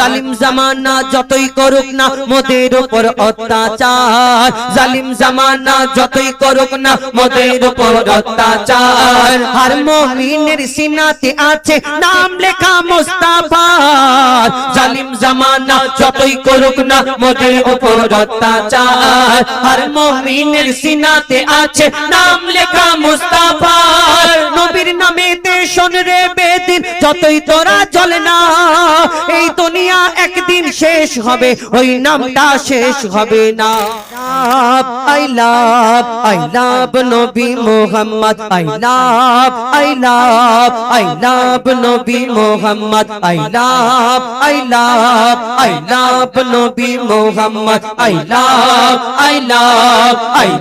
জালিম জামানা যতই করুক না মোদের উপর অত্যাচার, জালিম জামানা যতই করুক না মোদের উপর অত্যাচার। আর মুমিনের সিনাতে আছে নাম লেখা মুস্তাফা, জালিম জামানা যতই করুক না মোদের উপর অত্যাচার। আর মুমিনের সিনাতে আছে নাম লেখা মুস্তাফা। নবীর নামেতে শোন রে বেদিন যতই তোরা চলে না, এই দুনিয়া একদিন শেষ হবে, ওই নামটা শেষ হবে না। I love নবী মুহাম্মদ, I love নবী মুহাম্মদ, I love নবী মুহাম্মদ, I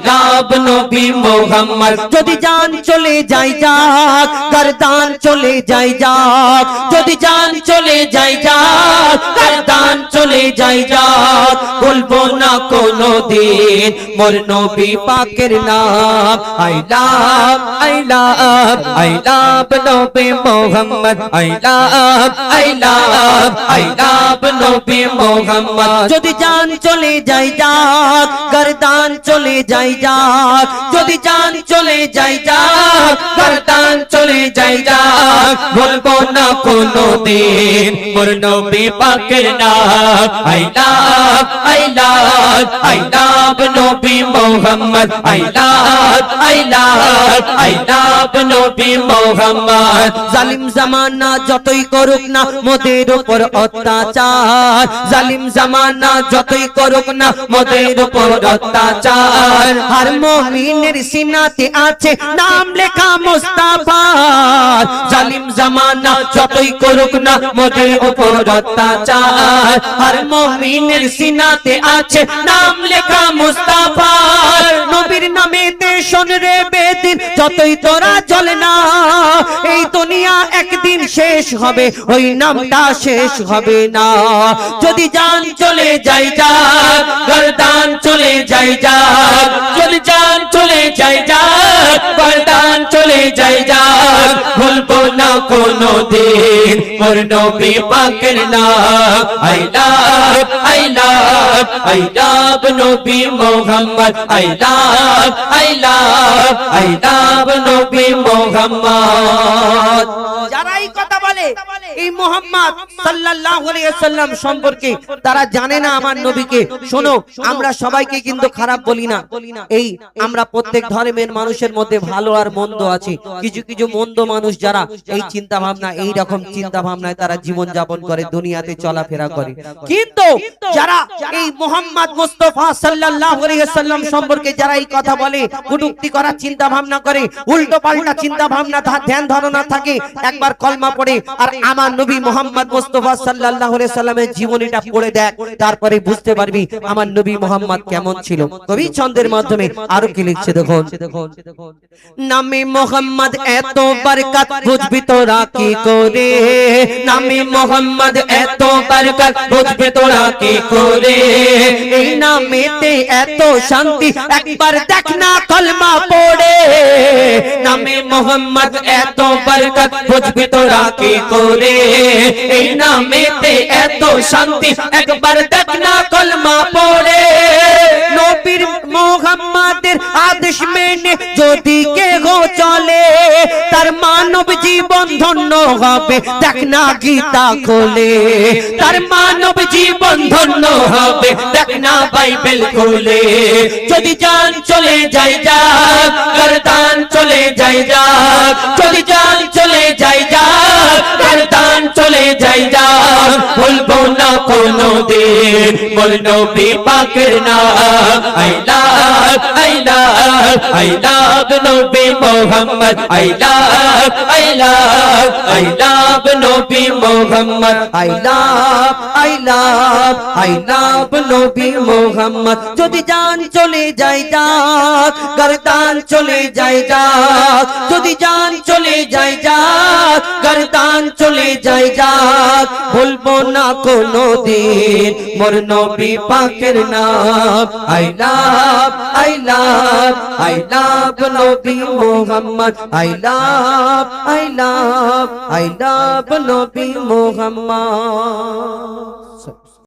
love নবী মুহাম্মদ। যদি জান চলে যায় যাক, গর্দান চলে যায় যাক, যদি জান চলে যায় যাক, গর্দান চলে যায় যাক, বলবো না কোনো দিন মোর নবী পাকের নাম। I love নবী মুহাম্মদ, I love নবী মুহাম্মদ। যদি জান চলে যায় যাক, গর্দান চলে যায় যাক, যদি জান চলে যায় যাক, গর্দান চলে যায় যাক, বলবো না কোনো দিন মোর নবী পাকের নাম। I love নবী মুহাম্মদ, I love নবী মুহাম্মদ। জালিম জামানা যতই করুক না মোদের উপর অত্যাচার, জালিম জামানা যতই করুক না মোদের উপর অত্যাচার। আর মুমিনের সিনাতে আছে নাম লেখা মুস্তাফা, জালিম জামানা যতই করুক না মোদের উপর অত্যাচার। আর মুমিনের সিনাতে আছে নাম লেখা মুস্তাফা। নবীর নামেতে শোন রে বেদিন যতই তোরা চলে না, এই দুনিয়া একদিন শেষ হবে, ওই নামটা শেষ হবে না। যদি জান চলে যায় যাক, গর্দান চলে যায় যাক, যদি জান চলে যায় যাক, গর্দান চলে যায় যাক, বলবো না কোনো দিন মোর নবী পাকের নাম। I love নবী মুহাম্মদ, I love নবী মুহাম্মদ। যারা এই কথা বলে এই মুহাম্মদ সাল্লাল্লাহু আলাইহি ওয়াসাল্লাম সম্পর্কে, তারা জানে না আমার নবীকে। শোনো, আমরা সবাইকে কিন্তু খারাপ বলি না, এই আমরা প্রত্যেক ধর্মের মানুষের মধ্যে ভালো আর মন্দ আছে। কিছু কিছু মন্দ মানুষ যারা এই চিন্তা ভাবনা, এই রকম চিন্তা ভাবনায় তারা জীবন যাপন করে, দুনিয়াতে চলাফেরা করে। কিন্তু যারা এই মুহাম্মদ মুস্তাফা সাল্লাল্লাহু আলাইহি ওয়াসাল্লাম সম্পর্কে যারা এই কথা বলে, কটূক্তি করার চিন্তা ভাবনা করে, উল্টো পাল্টা চিন্তা ভাবনা ধ্যান ধারণা থাকে, একবার কলমা পড়ে আর আমার নবী মুহাম্মদ মুস্তাফা সাল্লাল্লাহু আলাইহি ওয়াসাল্লামের জীবনীটা পড়ে দেখ, তারপরে বুঝতে পারবি আমার নবী মুহাম্মদ কেমন ছিল। কবি ছন্দের মাধ্যমে আরো কি লিখছে দেখুন। নামে মুহাম্মদ এত বরকত বুঝবি তোরা কি করে, নামে মুহাম্মদ এত বরকত বুঝবি তোরা কি করে, এই নামেতে এত শান্তি একবার দেখ না কলমা পড়ে, নামে মুহাম্মদ এত বরকত বুঝবি তোরা কি করে, এই নামেতে এত শান্তি একবার দেখ না কলমা পড়ে। নবীর মুহাম্মাদের আদেশ মেনে যদি কেহ চলে, তার মানব জীবন ধন্য হবে, দেখ না গীতা খোলে, তার মানব জীবন ধন্য হবে, দেখ না বাইবেল খোলে। যদি জান চলে যায় যাক, গর্দান চলে যায় যাক, যদি জান চলে যায় যাক, গর্দান চলে যায় যাক, বলবো না কোনো দিন মোর নবী পাকের নাম। I love নবী মুহাম্মদ, I love নবী মুহাম্মদ, I love নবী মুহাম্মদ। যদি জান চলে যায় যাক, গর্দান চলে যায় যাক, যদি জান চলে যায় যাক, গর্দান চলে যায় যাক, বলবো না কোনো দিন মোর নবী পাকের নাম। I love নবী মুহাম্মদ, I love নবী মুহাম্মদ। সাল্লাম।